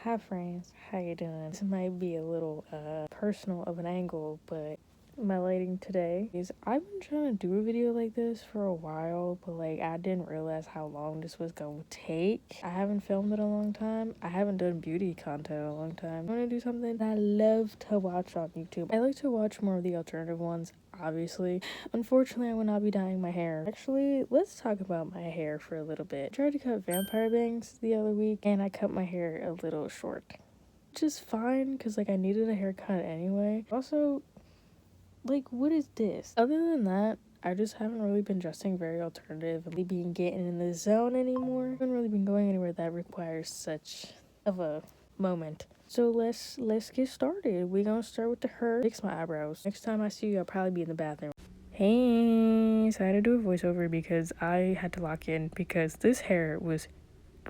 Hi friends, how you doing? This might be a little personal of an angle, but my lighting today is I've been trying to do a video like this for a while, but like I didn't realize how long this was going to take. I haven't filmed in a long time. I haven't done beauty content in a long time. I want to do something that I love to watch on YouTube. I like to watch more of the alternative ones, obviously. Unfortunately, I will not be dyeing my hair. Actually, let's talk about my hair for a little bit. I tried to cut vampire bangs the other week and I cut my hair a little short. Which is fine because like I needed a haircut anyway. Also, like, what is this? Other than that, I just haven't really been dressing very alternative and being getting in the zone anymore. I haven't really been going anywhere that requires such of a moment. So let's get started. We're gonna start with the hair. Fix my eyebrows. Next time I see you, I'll probably be in the bathroom. Hey, so I had to do a voiceover because I had to lock in because this hair was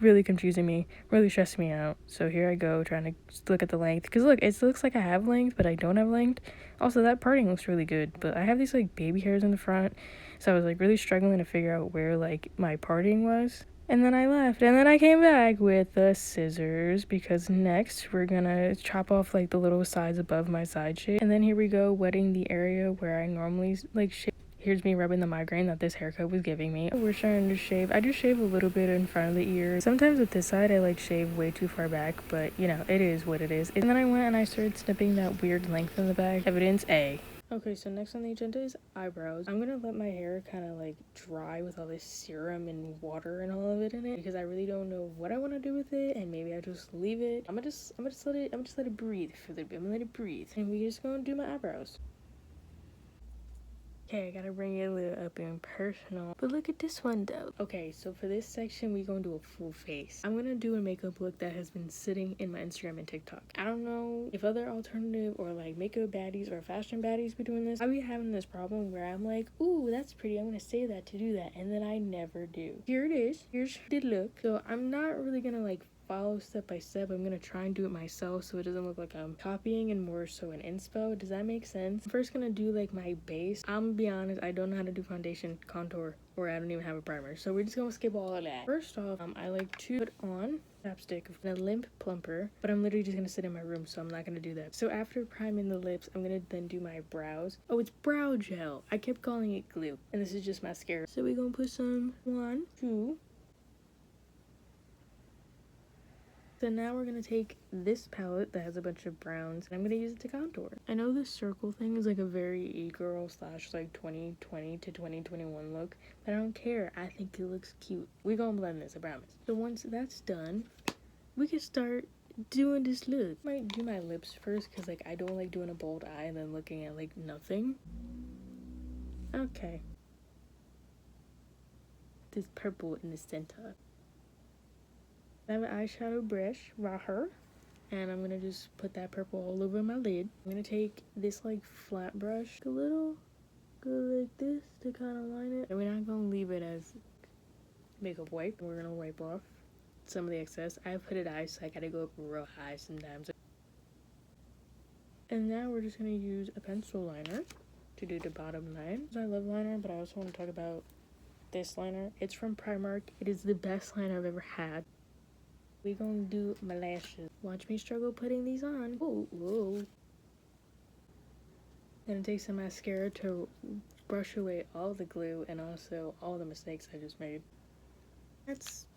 really confusing me, really stressing me out. So here I go trying to look at the length, because look, it looks like I have length but I don't have length. Also, that parting looks really good, but I have these like baby hairs in the front, so I was like really struggling to figure out where like my parting was. And then I left, and then I came back with the scissors because next we're gonna chop off like the little sides above my side shave. And then here we go, wetting the area where I normally like shave. Here's me rubbing the migraine that this haircut was giving me. We're starting to shave. I just shave a little bit in front of the ears. Sometimes with this side, I like shave way too far back, but you know, it is what it is. And then I went and I started snipping that weird length in the back. Evidence A. Okay, so next on the agenda is eyebrows. I'm gonna let my hair kind of like dry with all this serum and water and all of it in it because I really don't know what I want to do with it, and maybe I just leave it. I'm gonna just let it breathe for a little bit. I'm gonna let it breathe, and we're just gonna do my eyebrows. Okay, I gotta bring it a little up and personal. But look at this one though. Okay, so for this section, we're gonna do a full face. I'm gonna do a makeup look that has been sitting in my Instagram and TikTok. I don't know if other alternative or like makeup baddies or fashion baddies be doing this. I be having this problem where I'm like, ooh, that's pretty. I'm gonna say that to do that. And then I never do. Here it is. Here's the look. So I'm not really gonna like follow step by step. I'm gonna try and do it myself so it doesn't look like I'm copying and more so an inspo. Does that make sense? I'm first gonna do like my base. I'm gonna be honest, I don't know how to do foundation, contour, or I don't even have a primer, so we're just gonna skip all of that. First off, I like to put on chapstick and a limp plumper, but I'm literally just gonna sit in my room, so I'm not gonna do that. So after priming the lips, I'm gonna then do my brows. Oh, it's brow gel. I kept calling it glue, and this is just mascara. So we're gonna put some 1, 2. So now we're going to take this palette that has a bunch of browns and I'm going to use it to contour. I know this circle thing is like a very e-girl slash like 2020 to 2021 look, but I don't care. I think it looks cute. We're going to blend this, I promise. So once that's done, we can start doing this look. I might do my lips first because like I don't like doing a bold eye and then looking at like nothing. Okay. This purple in the center. I have an eyeshadow brush right here, and I'm gonna just put that purple all over my lid. I'm gonna take this like flat brush, a little, go like this to kind of line it. And we're not gonna leave it as makeup wipe. We're gonna wipe off some of the excess. I have hooded eyes, so I gotta go up real high sometimes. And now we're just gonna use a pencil liner to do the bottom line. I love liner, but I also want to talk about this liner. It's from Primark. It is the best liner I've ever had. We're gonna do my lashes. Watch me struggle putting these on. Whoa, whoa. Gonna take some mascara to brush away all the glue and also all the mistakes I just made. That's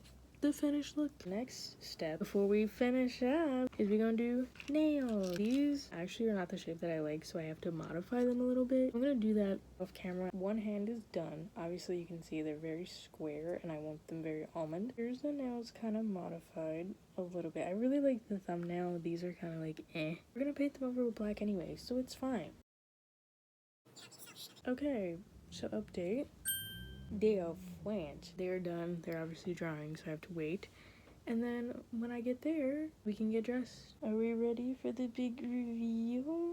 the finished look. Next step before we finish up is we're gonna do nails. These actually are not the shape that I like, so I have to modify them a little bit. I'm gonna do that off camera. One hand is done. Obviously you can see they're very square and I want them very almond. Here's the nails kind of modified a little bit. I really like the thumbnail. These are kind of like eh. We're gonna paint them over with black anyway, so it's fine. Okay, so update. They are flanched. They're done. They're obviously drying, so I have to wait. And then when I get there, we can get dressed. Are we ready for the big reveal?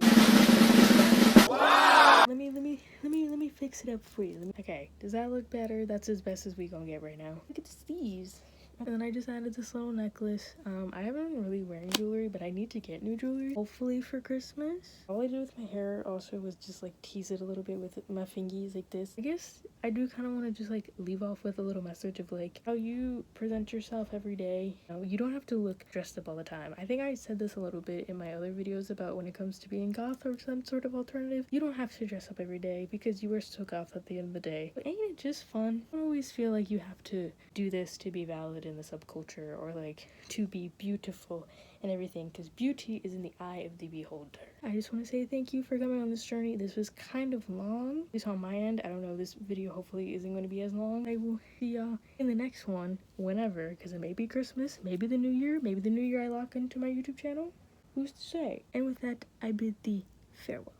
Wow! Let me fix it up for you. Okay, does that look better? That's as best as we gonna get right now. Look at the sleeves. And then I just added this little necklace. I haven't been really wearing jewelry, but I need to get new jewelry, hopefully for Christmas. All I did with my hair also was just like tease it a little bit with my fingies like this. I guess I do kind of want to just like leave off with a little message of like how you present yourself every day. You don't have to look dressed up all the time. I think I said this a little bit in my other videos about when it comes to being goth or some sort of alternative. You don't have to dress up every day because you are still goth at the end of the day. But ain't it just fun? I don't always feel like you have to do this to be valid in the subculture or like to be beautiful and everything, because beauty is in the eye of the beholder. I just want to say thank you for coming on this journey. This was kind of long, at least on my end. I don't know, this video hopefully isn't going to be as long. I will see y'all in the next one, whenever, because it may be Christmas, maybe the new year, maybe the new year I lock into my YouTube channel. Who's to say? And with that, I bid thee farewell.